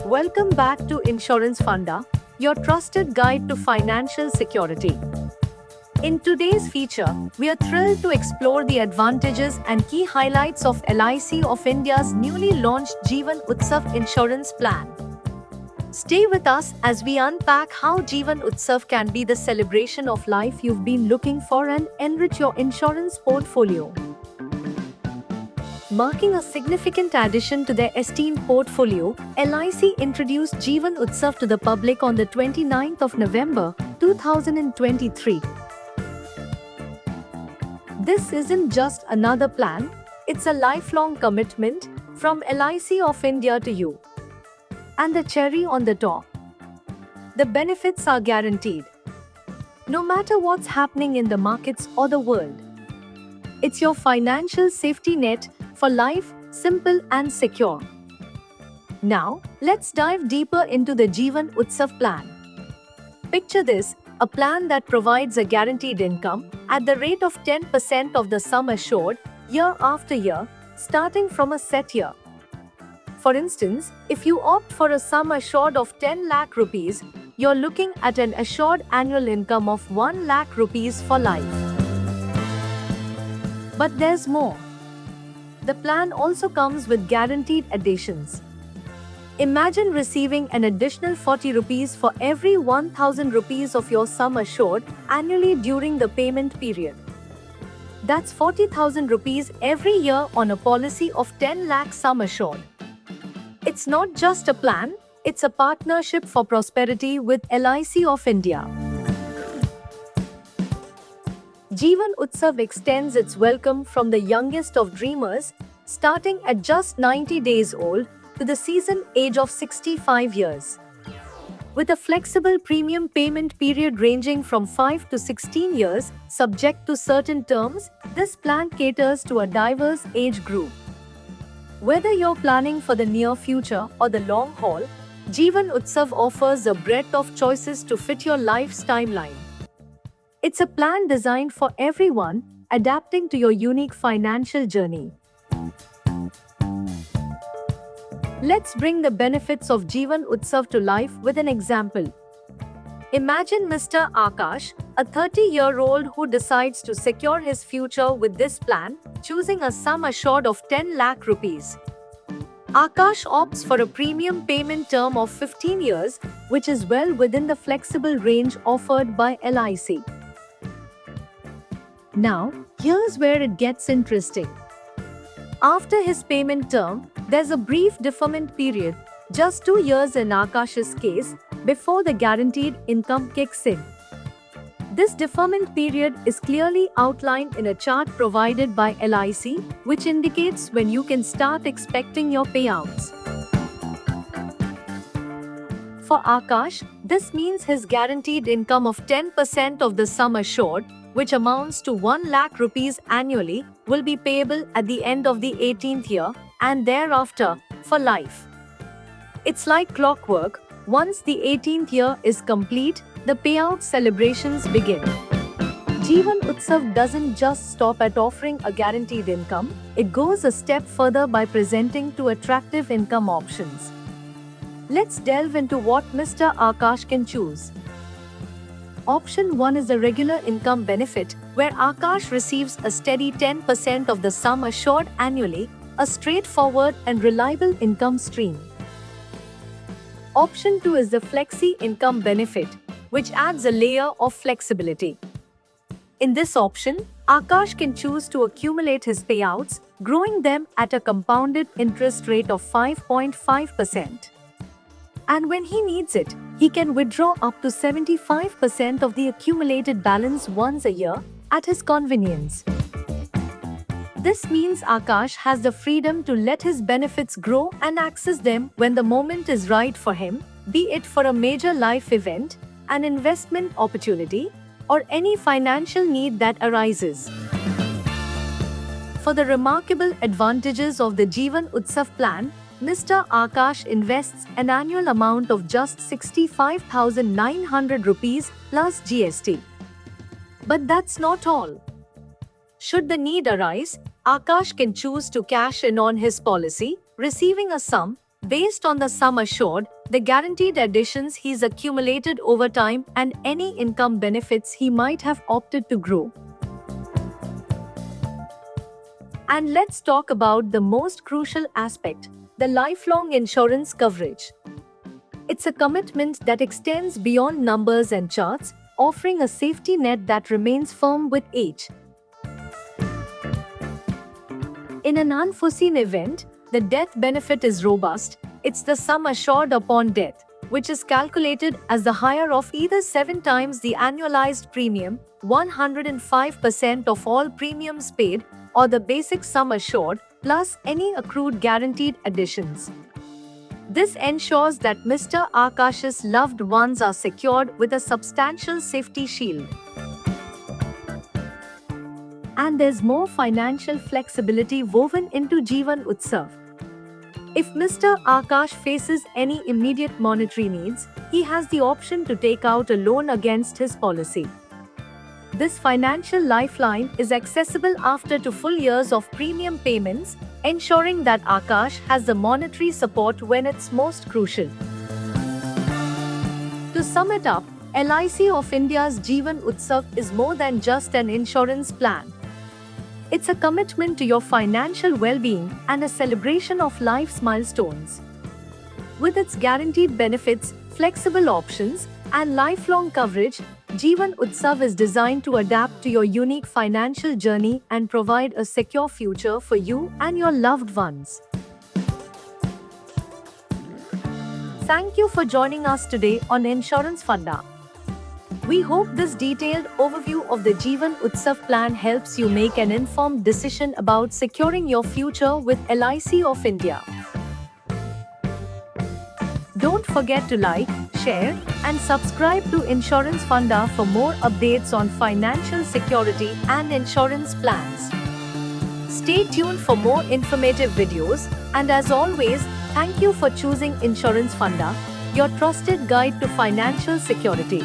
Welcome back to Insurance Funda, your trusted guide to financial security. In today's feature, we are thrilled to explore the advantages and key highlights of LIC of India's newly launched Jeevan Utsav insurance plan. Stay with us as we unpack how Jeevan Utsav can be the celebration of life you've been looking for and enrich your insurance portfolio. Marking a significant addition to their esteemed portfolio, LIC introduced Jeevan Utsav to the public on the 29th of November, 2023. This isn't just another plan, it's a lifelong commitment from LIC of India to you. And the cherry on the top, the benefits are guaranteed. No matter what's happening in the markets or the world, it's your financial safety net for life, simple and secure. Now, let's dive deeper into the Jeevan Utsav plan. Picture this, a plan that provides a guaranteed income at the rate of 10% of the sum assured year after year, starting from a set year. For instance, if you opt for a sum assured of 10 lakh rupees, you're looking at an assured annual income of 1 lakh rupees for life. But there's more. The plan also comes with guaranteed additions. Imagine receiving an additional 40 rupees for every 1000 rupees of your sum assured annually during the payment period. That's 40,000 rupees every year on a policy of 10 lakh sum assured. It's not just a plan, it's a partnership for prosperity with LIC of India. Jeevan Utsav extends its welcome from the youngest of dreamers, starting at just 90 days old, to the seasoned age of 65 years. With a flexible premium payment period ranging from 5 to 16 years, subject to certain terms, this plan caters to a diverse age group. Whether you're planning for the near future or the long haul, Jeevan Utsav offers a breadth of choices to fit your life's timeline. It's a plan designed for everyone, adapting to your unique financial journey. Let's bring the benefits of Jeevan Utsav to life with an example. Imagine Mr. Akash, a 30-year-old who decides to secure his future with this plan, choosing a sum assured of 10 lakh rupees. Akash opts for a premium payment term of 15 years, which is well within the flexible range offered by LIC. Now, here's where it gets interesting. After his payment term, there's a brief deferment period, just 2 years in Akash's case, before the guaranteed income kicks in. This deferment period is clearly outlined in a chart provided by LIC, which indicates when you can start expecting your payouts. For Akash, this means his guaranteed income of 10% of the sum assured, which amounts to 1 lakh rupees annually, will be payable at the end of the 18th year and thereafter for life. It's like clockwork. Once the 18th year is complete, the payout celebrations begin. Jeevan Utsav doesn't just stop at offering a guaranteed income, it goes a step further by presenting two attractive income options. Let's delve into what Mr. Akash can choose. Option 1 is the regular income benefit, where Akash receives a steady 10% of the sum assured annually, a straightforward and reliable income stream. Option 2 is the Flexi Income Benefit, which adds a layer of flexibility. In this option, Akash can choose to accumulate his payouts, growing them at a compounded interest rate of 5.5%. And when he needs it, he can withdraw up to 75% of the accumulated balance once a year at his convenience. This means Akash has the freedom to let his benefits grow and access them when the moment is right for him, be it for a major life event, an investment opportunity, or any financial need that arises. For the remarkable advantages of the Jeevan Utsav plan, Mr. Akash invests an annual amount of just 65,900 rupees plus GST. But that's not all. Should the need arise, Akash can choose to cash in on his policy, receiving a sum based on the sum assured, the guaranteed additions he's accumulated over time, and any income benefits he might have opted to grow. And let's talk about the most crucial aspect, the lifelong insurance coverage. It's a commitment that extends beyond numbers and charts, offering a safety net that remains firm with age. In an unforeseen event, the death benefit is robust. It's the sum assured upon death, which is calculated as the higher of either 7 times the annualized premium, 105% of all premiums paid, or the basic sum assured, plus any accrued guaranteed additions. This ensures that Mr. Akash's loved ones are secured with a substantial safety shield. And there's more financial flexibility woven into Jeevan Utsav. If Mr. Akash faces any immediate monetary needs, he has the option to take out a loan against his policy. This financial lifeline is accessible after 2 full years of premium payments, ensuring that Akash has the monetary support when it's most crucial. To sum it up, LIC of India's Jeevan Utsav is more than just an insurance plan. It's a commitment to your financial well-being and a celebration of life's milestones. With its guaranteed benefits, flexible options, and lifelong coverage, Jeevan Utsav is designed to adapt to your unique financial journey and provide a secure future for you and your loved ones. Thank you for joining us today on Insurance Funda. We hope this detailed overview of the Jeevan Utsav plan helps you make an informed decision about securing your future with LIC of India. Don't forget to like, share, and subscribe to Insurance Funda for more updates on financial security and insurance plans. Stay tuned for more informative videos, and as always, thank you for choosing Insurance Funda, your trusted guide to financial security.